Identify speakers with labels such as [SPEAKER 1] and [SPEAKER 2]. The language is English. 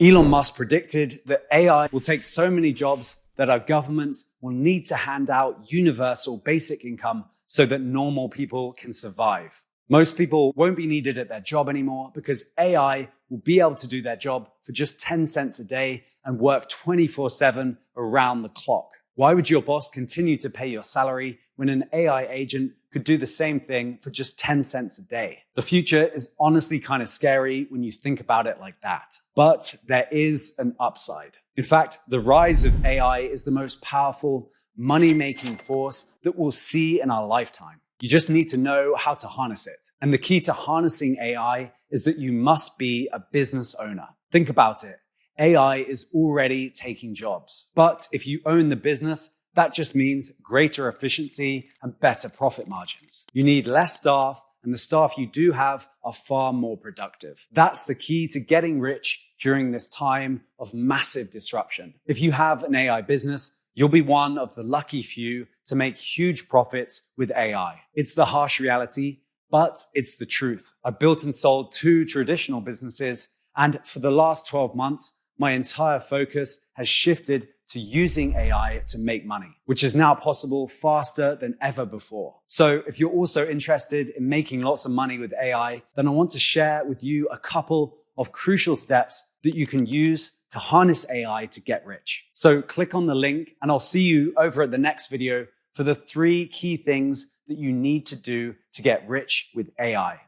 [SPEAKER 1] Elon Musk predicted that AI will take so many jobs that our governments will need to hand out universal basic income so that normal people can survive. Most people won't be needed at their job anymore because AI will be able to do their job for just 10 cents a day and work 24/7 around the clock. Why would your boss continue to pay your salary when an AI agent could do the same thing for just 10 cents a day? The future is honestly kind of scary when you think about it like that. But there is an upside. In fact, the rise of AI is the most powerful money-making force that we'll see in our lifetime. You just need to know how to harness it. And the key to harnessing AI is that you must be a business owner. Think about it. AI is already taking jobs. But if you own the business, that just means greater efficiency and better profit margins. You need less staff, and the staff you do have are far more productive. That's the key to getting rich during this time of massive disruption. If you have an AI business, you'll be one of the lucky few to make huge profits with AI. It's the harsh reality, but it's the truth. I built and sold 2 traditional businesses, and for the last 12 months, my entire focus has shifted to using AI to make money, which is now possible faster than ever before. So if you're also interested in making lots of money with AI, then I want to share with you a couple of crucial steps that you can use to harness AI to get rich. So click on the link and I'll see you over at the next video for the 3 key things that you need to do to get rich with AI.